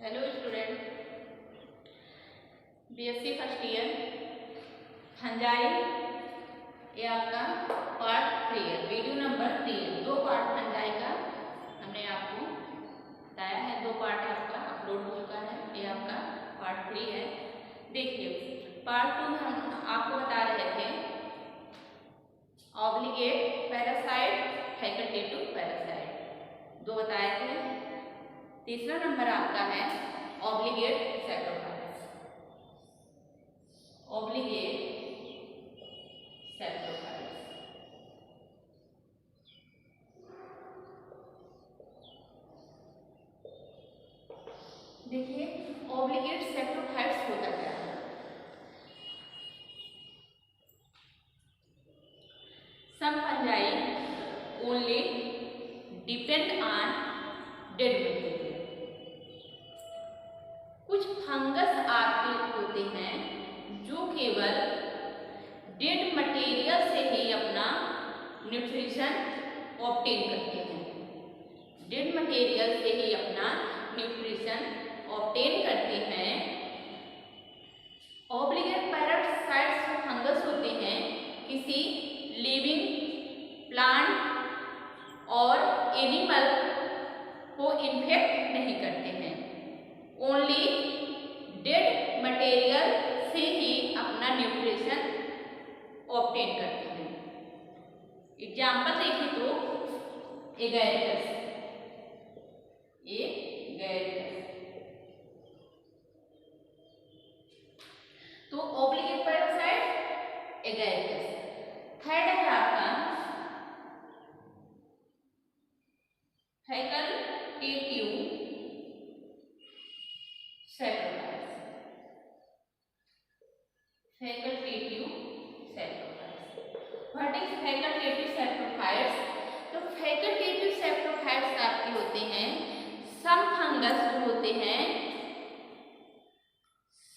Hello student, BSc first year fungi, ये आपका part 3 है, वीडियो नंबर 3 है। 2 पार्ट फंजाई का हमने आपको बताया है, 2 पार्ट आपका अपलोड हो चुका है। ये आपका पार्ट 3 है। देखिए, पार्ट 2 में हम आपको बता रहे थे ऑब्लिगेट पैरासाइट, फैकल्टेटिव पैरासाइट, 2 बताए थे। तीसरा नंबर आपका है ऑब्लिगेट सैक्रोफाइस, ऑब्लिगेट सैक्रोफाइस। देखिए, ऑब्लिगेट सैक्रोफाइस होता क्या है। Some fungi only depend on dead material. कुछ फंगस आपके होते हैं जो केवल डेड मटेरियल से ही अपना न्यूट्रिशन ऑब्टेन करते हैं, डेड मटेरियल से ही अपना न्यूट्रिशन ऑब्टेन करते हैं। ऑब्लिगेट पैरासाइट्स जो फंगस होते हैं किसी लिविंग प्लांट और एनिमल को इन्फेक्ट नहीं करते हैं, ओनली डेड मटेरियल से ही अपना न्यूट्रिशन ऑब्टेन करते हैं। एग्जाम्पल देखिए तो एगैरिकस, ये एगैरिकस तो ऑब्लिगेट पैरासाइट एगैरिकस। थर्ड है आपका facultative saprophytes, facultative saprophytes. What is facultative saprophytes? तो फैकल्टेटिव सैक्रोफाइस आपके होते हैं सम फंगस जो होते हैं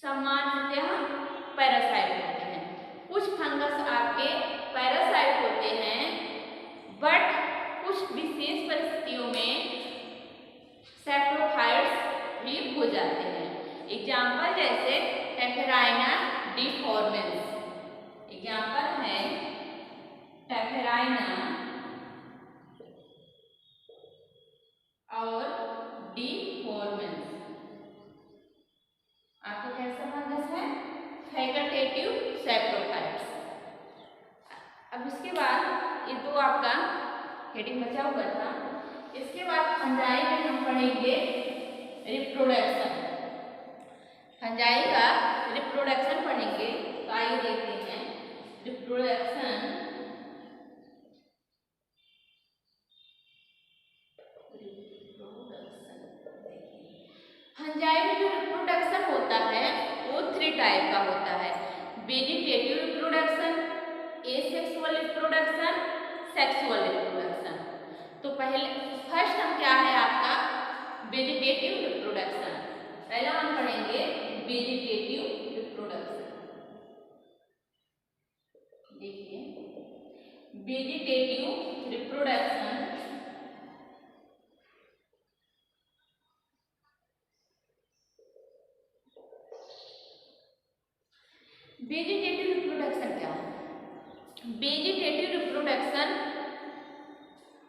सामान्यतः पैरासाइट होते हैं। कुछ फंगस आपके पैरासाइट होते हैं, बट कुछ विशेष परिस्थितियों में सैक्रोफाइट्स भी हो जाते हैं। एग्जाम्पल जैसे टेफेराइना डिफॉर्मेंस, एग्जाम्पल है टेफेराइना और डिफॉर्मेंस। आपको कैसा फंगस है? फैकल्टेटिव सैक्रोफाइट्स। अब इसके बाद ये 2 आपका हेडिंग बचा हुआ था। इसके बाद फंजाई में हम पढ़ेंगे रिप्रोडक्शन, फंजाई का रिप्रोडक्शन पढ़ेंगे। तो आइए देखते हैं रिप्रोडक्शन। फंजाई में जो रिप्रोडक्शन होता है वो 3 टाइप का होता है। Vegetative reproduction, asexual reproduction, sexual reproduction. तो पहले फर्स्ट हम क्या है आपका वेजिटेटिव रिप्रोडक्शन। पहला हम पढ़ेंगे वेजिटेटिव रिप्रोडक्शन। देखिए, वेजिटेटिव रिप्रोडक्शन वेजिटेटिव रिप्रोडक्शन क्या है? वेजिटेटिव रिप्रोडक्शन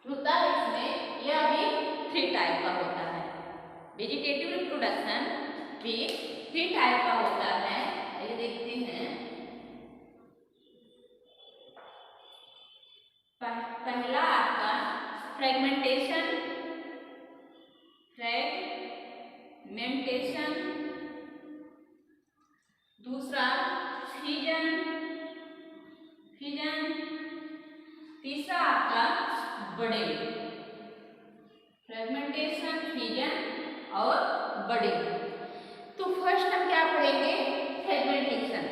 होता है इसमें, यह भी 3 टाइप का होता है। वेजिटेटिव रिप्रोडक्शन भी 3 टाइप का होता है। ये देखते हैं, पहला आपका फ्रेगमेंटेशन, फ्रेगमेंटेशन। दूसरा फिजन, फिजन। तीसरा आपका बड़े, फ्रेगमेंटेशन, फिजन और बड़े। तो फर्स्ट हम क्या पढ़ेंगे? फ्रेगमेंटेशन।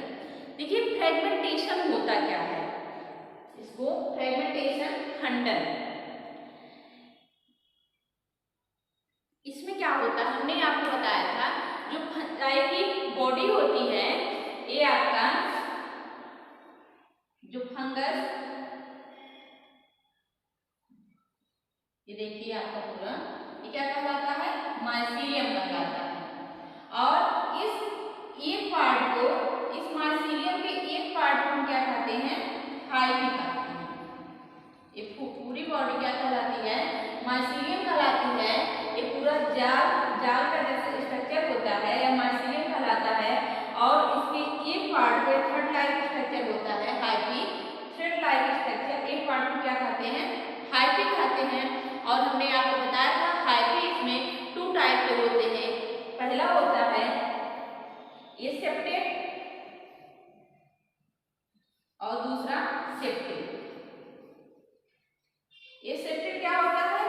देखिए, फ्रेगमेंटेशन होता क्या है? इसको फ्रेगमेंटेशन खंडन। इसमें क्या होता है, हमने आपको बताया था जो फंजाई की बॉडी होती है, ये आपका जो फंगस, ये देखिए आपका पूरा, ये क्या कहलाता है? माइसीलियम कहलाता है। हाइफी कहते हैं। ये पूरी बॉडी क्या कहलाती है? माइसीलियम कहलाती है। ये पूरा जाल का जैसे स्ट्रक्चर होता है या माइसीलियम कहलाता है। और इसके एक पार्ट पे थ्रेड लाइक स्ट्रक्चर होता है हाइफी। थ्रेड लाइक स्ट्रक्चर एक पार्ट में क्या कहते हैं? हाइफी कहते हैं। और हमने आपको बताया था हाइफी इसमें 2 टाइप के होते हैं। पहला होता है ये सेप्टेट और दूसरा सेप्टेट। ये सेप्टेट क्या होता है?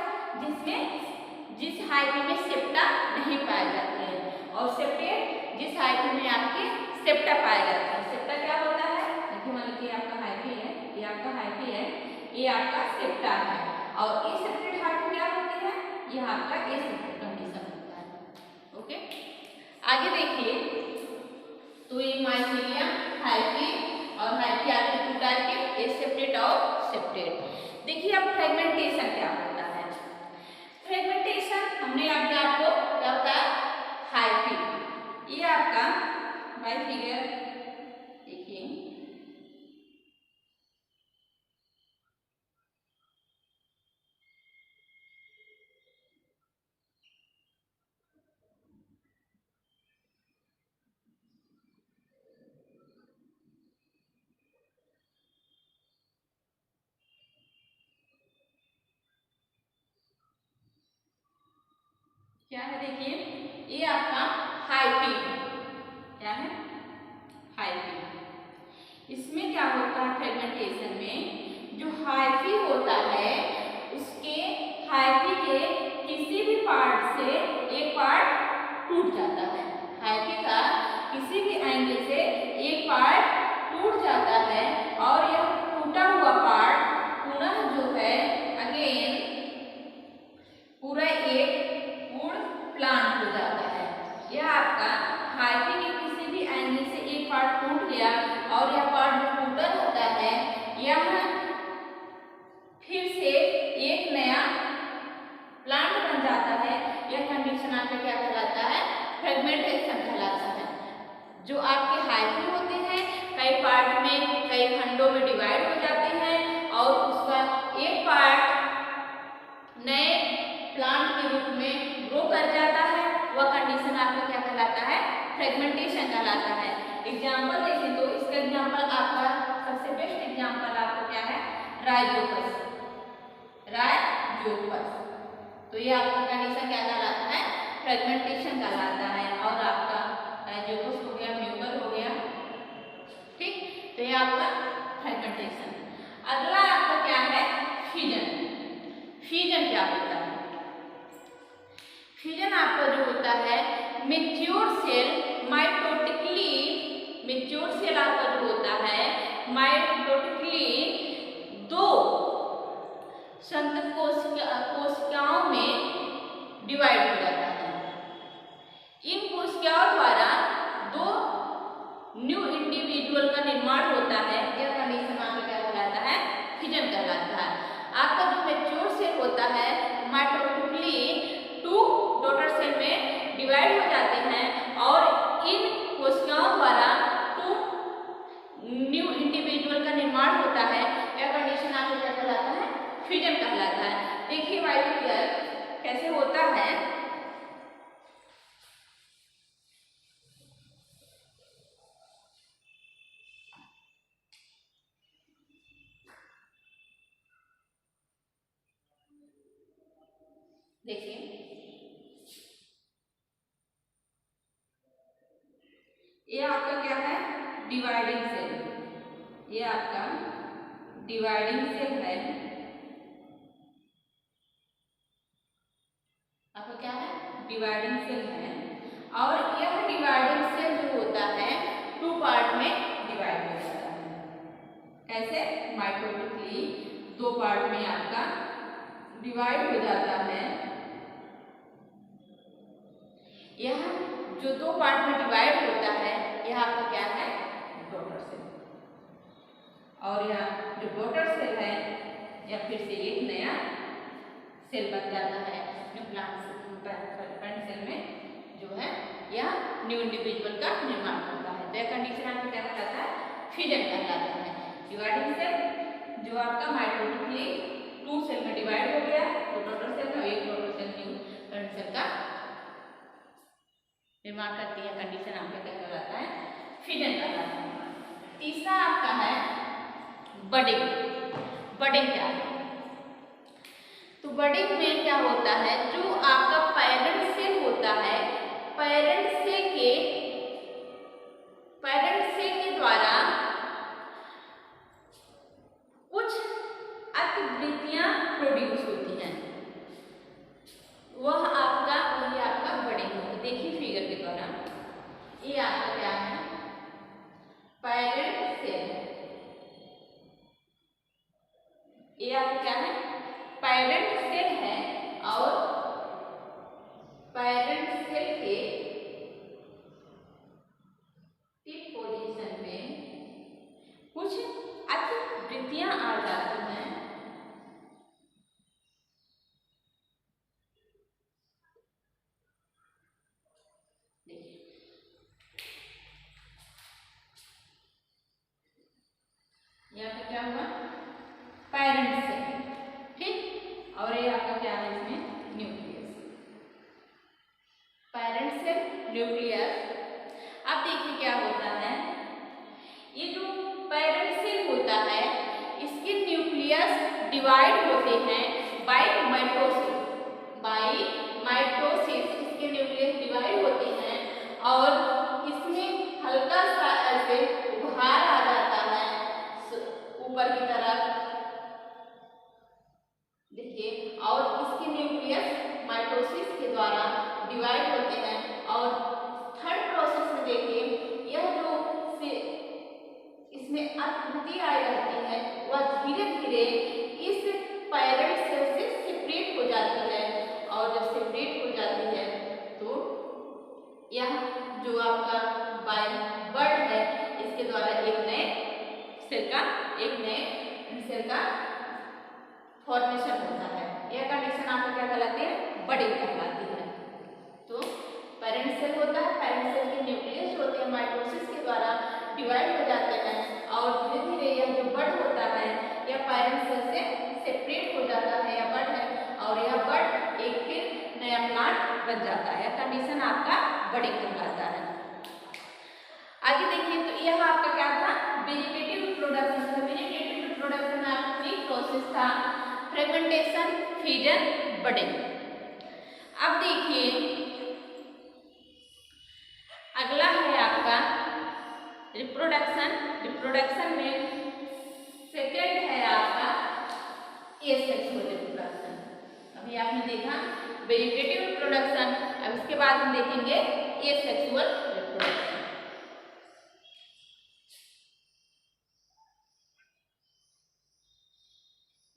जिस हाइफी में सेप्टा नहीं पाए जाते हैं। और सेप्टेट जिस हाइफी में आपके सेप्टा पाए जाते हैं। सेप्टा क्या होता है? देखिए मान लीजिए आपका हाइफी है, ये आपका हाइफी है, ये आपका सेप्टा है। और ये सेप्टेट हाइफी क्या होती है? ये आपका ए सेप्टेट कंडीशन होता है। ओके, आगे देखिए तो ये माइसीलियम, हाइफी और हाइफी आपके 2 टाइप के, ए सेप्टेट और सेप्टेट। देखिए अब फ्रेगमेंटेशन क्या होता है? फ्रेगमेंटेशन हमने आपको क्या होता है? हाइफी ये आपका बाय फिगर देखिए क्या है? देखिए ये आपका हाइफी क्या है? हाइफी। इसमें क्या होता है? फ्रेगमेंटेशन में जो हाइफी होता है उसके हाइफी के किसी भी पार्ट से एक पार्ट टूट जाता है। हाइफी का किसी भी एंगल से एक पार्ट टूट जाता है और यह टूटा हुआ पार्ट पुनः जो है अगेन पूरा एक प्लांट हो जाता है। यह आपका हाइफी के किसी भी एंगल से एक पार्ट टूट गया और यह पार्ट जो टूटा रहता है यह फिर से एक नया प्लांट बन जाता है। यह कंडीशन आपका क्या कहलाता है? फ्रेगमेंटेशन कहलाता है। जो आपके हाइफी होते हैं कई पार्ट में, कई खंडों में डिवाइड हो जाते हैं और उसका एक पार्ट नए प्लांट के रूप में ग्रो कर जाता है। वह कंडीशन आपका क्या कहलाता है? फ्रेगमेंटेशन कहलाता है। एग्जाम्पल देखें तो इसका एग्जाम्पल आपका सबसे बेस्ट एग्जाम्पल आपको क्या है? राइजोपस। तो ये आपका कंडीशन क्या कहलाता है? फ्रेगमेंटेशन कहलाता है। और आपका राइजोपस हो गया, म्यूकर हो गया, ठीक। तो ये आपका फ्रेगमेंटेशन। अगला आपका क्या है? फ्यूजन। फ्यूजन क्या होता है? फ्यूजन आपका जो होता है मैच्योर सेल मैच्योर सेल आपका जो होता है माइटोटिकली 2 संतत कोशिकाओं में डिवाइड हो जाता है। इन कोशिकाओं द्वारा 2 न्यू इंडिविजुअल का निर्माण होता है। यह कंडीशन आपका क्या कहलाता है? फ्यूजन कहलाता है। आपका जो मैच्योर सेल होता है माइटोटिकली 2 डॉटर सेल में डिवाइड हो जाते हैं और इन कोशिकाओं द्वारा 2 न्यू इंडिविजुअल का निर्माण होता है। यह कंडीशन आपको क्या कहलाता है? फ्यूजन कहलाता है। देखिए बायोलॉजी कैसे होता है। देखिए ये आपका क्या है? Dividing cell. ये आपका डिवाइडिंग सेल है। आपका क्या है? डिवाइडिंग सेल है। और यह डिवाइडिंग सेल जो होता है 2 पार्ट में डिवाइड हो जाता है। कैसे? माइटोटिकली 2 पार्ट में आपका डिवाइड हो जाता है। यह जो 2 पार्ट में डिवाइड होता है यह आपका क्या है? Daughter cell. और यह जो डॉटर सेल है यह फिर से एक नया सेल बन जाता है। प्लांट सेल में जो है यह न्यू इंडिविजुअल का निर्माण होता है। तो यह कंडीशन आपको क्या कहलाता है? फ्यूजन कहलाता है। डिवाइडिंग सेल जो आपका माइटोटिकली 2 सेल में डिवाइड हो गया, तो डॉटर सेल का एक daughter cell new parent cell का निर्माण करती है। कंडीशन आपका क्या कहलाता है? फिजन कहलाता है। तीसरा आपका है बडिंग। बडिंग क्या है? तो बडिंग में क्या होता है, जो आपका पेरेंट सेल होता है, पेरेंट सेल के द्वारा कुछ अतिवृत्तियां प्रोड्यूस होती हैं, वही आपका बडिंग होता है। देखिए फिगर के द्वारा, ये आपका क्या है? पेरेंट सेल है। ये आपका क्या है? पेरेंट सेल है, और पेरेंट सेल के टिप पोजीशन पे कुछ अतिवृत्तियां आ जाती हैं। देखिए यहाँ पे क्या हुआ? पेरेंट सेल, ठीक, और ये आपका क्या है इसमें? न्यूक्लियस। Parent cell, nucleus. अब देखिए क्या होता है, ये जो पेरेंट सेल होता है, इसके न्यूक्लियस डिवाइड होते हैं बाय माइटोसिस। बाय माइटोसिस इसके न्यूक्लियस डिवाइड होते हैं, और इसमें हल्का सा ऐसे उभार आ जाता है ऊपर की तरफ, देखिए, और इसके न्यूक्लियस माइटोसिस के द्वारा डिवाइड होते हैं। और थर्ड प्रोसेस में देखिए, यह जो इसमें अतिवृत्ति आई रहती है, वह धीरे धीरे इस पेरेंट सेल से सेपरेट हो जाती है, और जब सेपरेट हो जाती है तो यह जो आपका बड है, इसके द्वारा एक नए सेल का फॉर्मेशन होता है। यह कंडीशन आपको क्या कहलाती है? बडिंग कहलाती है। तो पेरेंट सेल होता है, पेरेंट सेल के न्यूक्लियस होते हैं, माइटोसिस के द्वारा डिवाइड हो जाते हैं, और धीरे धीरे यह जो बड होता है, यह पेरेंट सेल से सेपरेट हो जाता है, यह बड है, और यह बड एक फिर नया प्लांट बन जाता है। यह कंडीशन आपका बडिंग कहलाता है। आगे देखिए, तो यह आपका क्या था? Vegetative reproduction. वेजिटेटिव रिप्रोडक्शन में आपका 3 प्रोसेस था: फ्रेगमेंटेशन, फिजन, बडिंग। अब देखिए अगला है आपका रिप्रोडक्शन। रिप्रोडक्शन में सेकेंड है आपका एसेक्सुअल रिप्रोडक्शन। अभी आपने देखा वेजिटेटिव रिप्रोडक्शन, अब इसके बाद हम देखेंगे एसेक्सुअल रिप्रोडक्शन।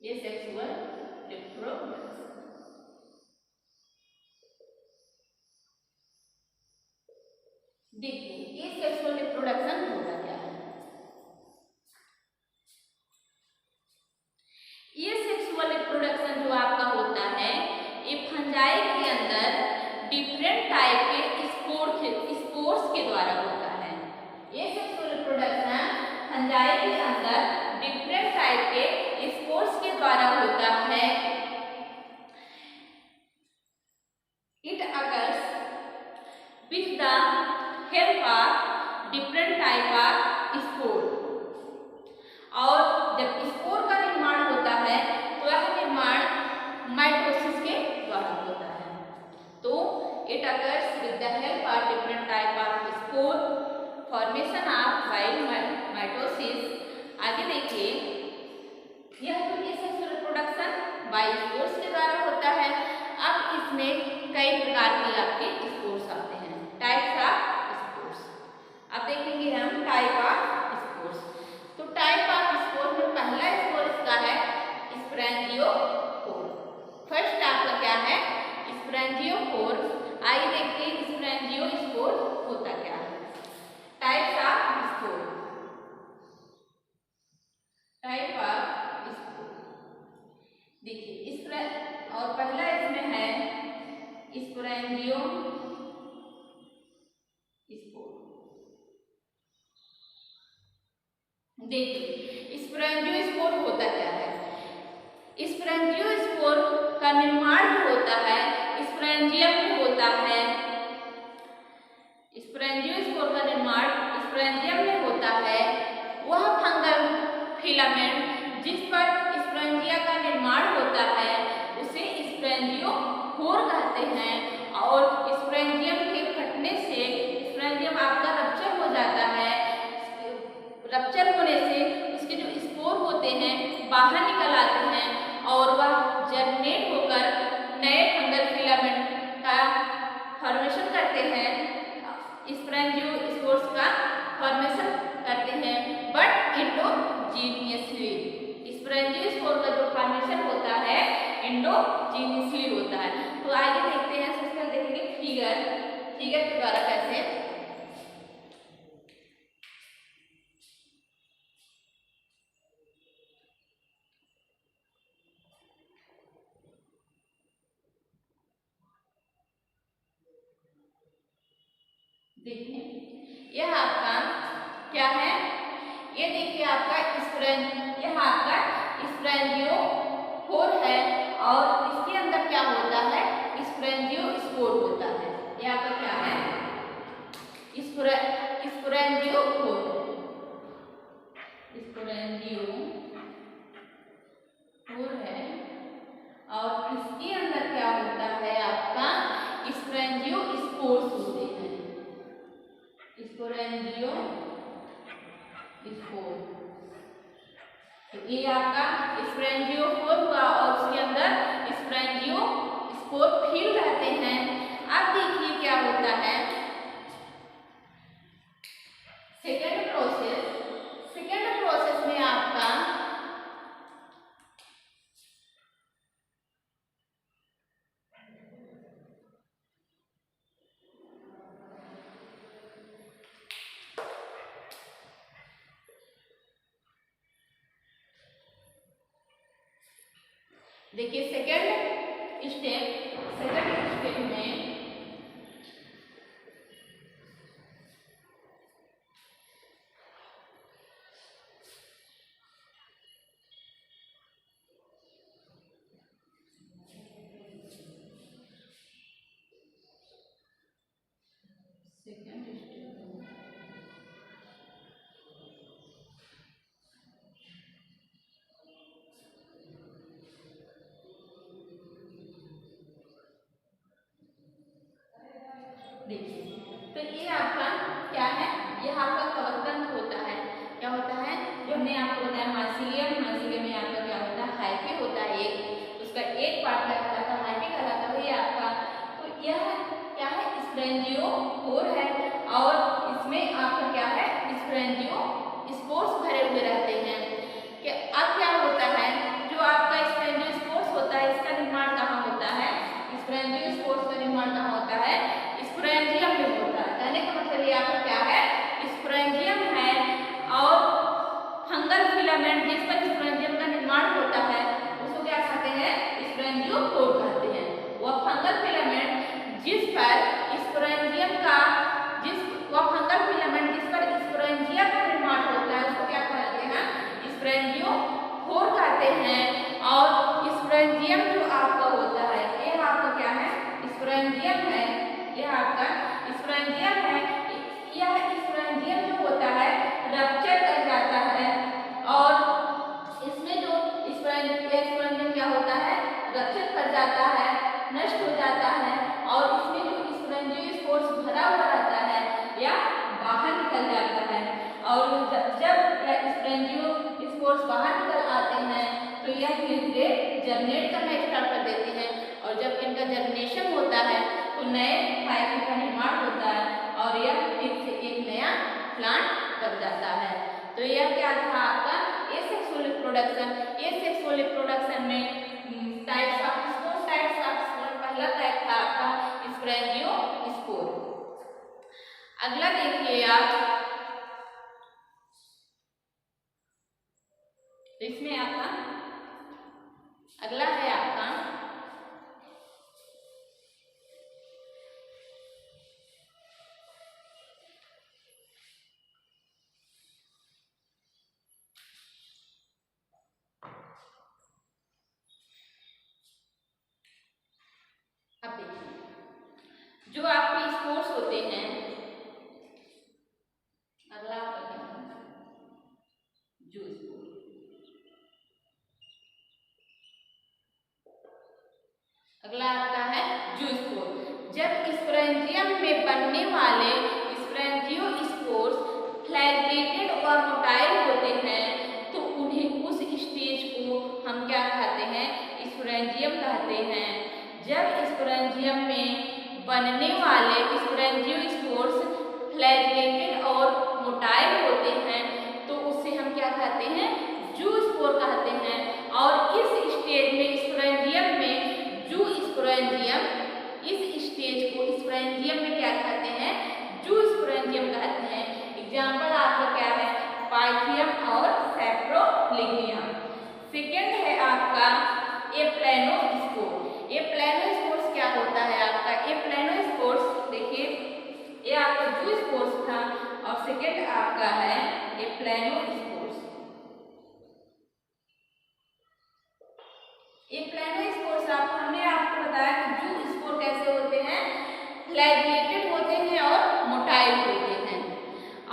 एसेक्सुअल रिप्रोडक्शन, देखिए एसेक्सुअल रिप्रोडक्शन होता क्या है? एसेक्सुअल रिप्रोडक्शन जो आपका होता है, ये फंजाई के अंदर डिफरेंट टाइप के स्पोर्स के द्वारा होता है। एसेक्सुअल रिप्रोडक्शन फंजाई के अंदर डिफरेंट टाइप के स्पोर्स के द्वारा होता है। It occurs with the help of different type of spore. और जब स्पोर का निर्माण होता है, तो यह निर्माण माइटोसिस के द्वारा होता है। तो it occurs with the help of different type of spore, formation of by mitosis. आगे देखिए, यह जो एसेक्सुअल रिप्रोडक्शन बाय स्पोर्स के द्वारा होता है। अब इसमें कई प्रकार के आपके स्पोर्स आते हैं, टाइप्स ऑफ स्पोर्स। अब देखेंगे हम टाइप ऑफ स्पोर्स। तो टाइप ऑफ स्पोर में पहला स्पोर इसका है स्पोरेंजियोफोर। फर्स्ट आपका क्या है? स्पोरेंजियोफोर। आइए देखते हैं स्पोरेंजियोस्पोर होता क्या है। Types of spore. Type of spore देखिए और पहला इसमें है स्पोरेंजियोस्पोर। देखिए स्पोरेंजियोस्पोर होता क्या है? स्पोरेंजियोस्पोर का निर्माण जो होता है स्पोरेंजियम में होता है। स्पोरेंजियोस्पोर का निर्माण स्पोरेंजियम में होता है। वह फंगल फिलामेंट जिस पर स्पोरेंजिया का निर्माण होता है उसे स्पोरेंजियोफोर कहते हैं। और स्पोरेंजियम के फटने से स्पोरेंजियम आपका रप्चर हो जाता है। रप्चर होने से उसके जो स्पोर होते हैं बाहर निकल आते हैं और वह जर्मिनेट होकर नए फंगल फिलामेंट का फॉर्मेशन करते हैं। स्पोरेंजियोस्पोर्स का फॉर्मेशन करते हैं बट इंडोजीनियसली। स्पोरेंजियोस्पोर का जो फॉर्मेशन होता है इंडोजीनियसली होता है। तो आगे देखते हैं, सबसे पहले देखेंगे फिगर के द्वारा कैसे। देखिए यह आपका क्या है, ये देखिए आपका यह आपका स्पोरेंजियोफोर है और इसके अंदर क्या होता है स्पोरेंजियोस्पोर होता है। यह आपका क्या है स्पोरेंजियोफोर है और इसके अंदर क्या होता है आपका स्पोरेंजियोस्पोर्स होते हैं। स्पोरेंजियोस्पोर ये आपका स्पोरेंजियोफोर हुआ और उसके अंदर स्पोरेंजियोस्पोर फिल रहते हैं। अब देखिए क्या होता है सेकेंड प्रोसेस में आपका देखिए सेकेंड स्टेप में देखिए तो ये आपका क्या है, यह आपका कवक तंत्र होता है। क्या होता है जो हमने आपको बताया माइसीलियम में आपका क्या होता है हाइफी होता है, एक उसका एक पार्ट क्या कहलाता है हाइफी कहलाता है। ये आपका तो यह क्या है स्पोरेंजियोफोर है और इसमें आपका क्या है स्पोरेंजियोस्पोर्स भरे हुए रहते हैं। कि अब क्या होता है जो आपका स्पोरेंजियोस्पोर्स होता है इसका निर्माण कहाँ होता है स्पोरेंजियोस्पोर्स का निर्माण कहाँ होता है स्पोरेंजियम में होता है। कहने का मतलब ये आपका क्या है स्पोरेंजियम है और फंगल फिलामेंट जिस पर स्पोरेंजियम का निर्माण होता है उसको क्या कहते हैं स्पोरेंजियोफोर कहते हैं। वह फंगल फिलामेंट जिस पर स्पोरेंजिया का निर्माण होता है उसको क्या कहते हैं स्पोरेंजियोफोर कहते हैं। और स्पोरेंजियम जो आपका होता है ये आपका क्या है स्पोरेंजियम है। यह आपका स्पोरेंजियम है। यह स्पोरेंजियम जो होता है रप्चर कर जाता है और इसमें जो स्पोरेंजियम क्या होता है रप्चर कर जाता है नष्ट हो जाता है और इसमें जो स्पोरेंजियोस्पोर्स भरा हुआ रहता है या बाहर निकल जाता है। और जब स्पोरेंजियोस्पोर्स बाहर निकल आते हैं तो यह धीरे धीरे जर्मिनेट करना स्टार्ट कर देते हैं और जब इनका जर्मिनेशन होता है तो नए हाइफी का निर्माण होता है और यह फिर से एक नया प्लांट बन जाता है। तो यह क्या था आपका एसेक्सुअल रिप्रोडक्शन में टाइप्स ऑफ स्पोर पहला टाइप था आपका स्पोरेंजियोस्पोर। अगला देखिए आप, तो इसमें आपका अगला है आपका जो आपके स्पोर्स होते हैं, अगला आपका क्या है, जू स्पोर। अगला आपका है जू स्पोर। जब स्पोरेंजियम में बनने वाले स्पोरेंजियोस्पोर्स फ्लैगेलेटेड और मोटाइल होते हैं तो उन्हें उस स्टेज को हम क्या कहते हैं, स्पोरेंजियम कहते हैं। जब स्पोरेंजियम में बनने वाले स्पोरेंजियोस्पोर्स फ्लैगेलेटेड और मोटाइल होते हैं तो उससे हम क्या कहते हैं, जू स्पोर कहते हैं। और इस स्टेज में स्पोरेंजियम में जू स्पोरेंजियम, इस स्टेज को स्पोरेंजियम में क्या कहते हैं, जू स्पोरेंजियम कहते हैं। एग्जाम्पल आपका क्या है, पाइथियम और सैप्रोलिग्नियम। सेकेंड है आपका एप्लेनोस्पोर। एप्लेनोस्पोर्स क्या होता है आपका, एप्लेनोस्पोर्स देखिए ये आपका जू स्पोर्स था और सेकेंड आपका है एप्लेनोस्पोर्स। एप्लेनोस्पोर्स हमने आपको बताया कि जू स्पोर कैसे होते हैं, फ्लैगेलेटेड होते हैं और मोटाइल होते हैं।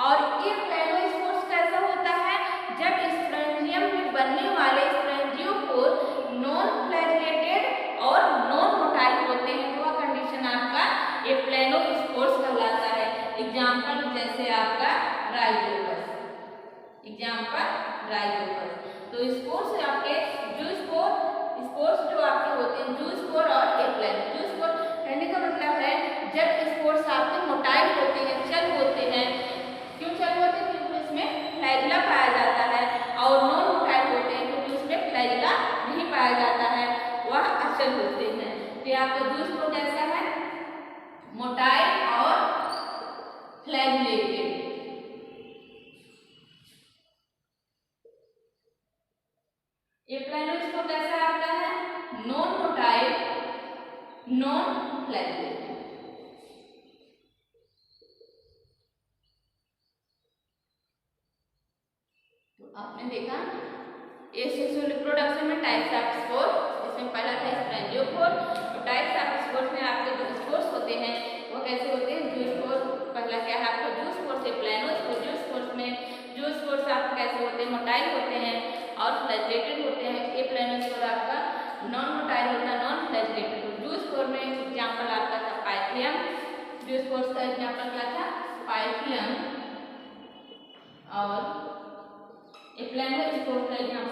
और एप्लेनोस्पोर्स कैसा होता है, जब स्पोरेंजियम में बनने वाले स्पोरेंजियोस्पोर नॉन फ्लैगेलेटेड और नॉन मोटाइल होते हैं तो वह कंडीशन आपका एप्लेनोस्पोर्स कहलाता है। एग्जाम्पल जैसे आपका राइजोपस, एग्जाम्पल राइजोपस। तो स्पोर्स आपके जू स्पोर्स जो आपके होते हैं, जू स्पोर और एप्लेन। जू स्पोर कहने का मतलब है जब स्पोर्स आपके मोटाइल होते हैं, चल होते हैं। क्यों चल होते हैं, क्योंकि इसमें फ्लैजिला पाया जाता है। और नॉन मोटाइल होते हैं क्योंकि उसमें फ्लैजिला नहीं पाया जाता है, वह अचल होते हैं। तो आपका जू स्पोर कैसा है, मोटाइल और फ्लैजिलेटेड। एप्लेनोस्पोर कैसा आपका है, नॉन मोटाइल नॉन फ्लैजिलेटेड। तो आपने देखा एसेक्सुअल रिप्रोडक्शन में टाइप्स ऑफ स्पोर, इसमें पहला था स्पोरेंजियोस्पोर। और टाइप्स ऑफ स्पोर्स में आपके जो स्पोर्स होते हैं वो कैसे होते हैं, जू स्पोर। पहला क्या है आपका जू स्पोर से एप्लेनोस्पोर। जू स्पोर्स में जू स्पोर्स आपके कैसे होते हैं, मोटाइल होते हैं और फ्लैजिलेटेड होते हैं। एप्लेनोस्पोर आपका नॉन मोटाइल होता है, नॉन फ्लैजिलेटेड। जू स्पोर में एग्जाम्पल आपका था पाइथियम। जू स्पोर्स का एग्जाम्पल क्या था, पाइथियम। और एप्लेनोस्पोर का एग्जाम्पल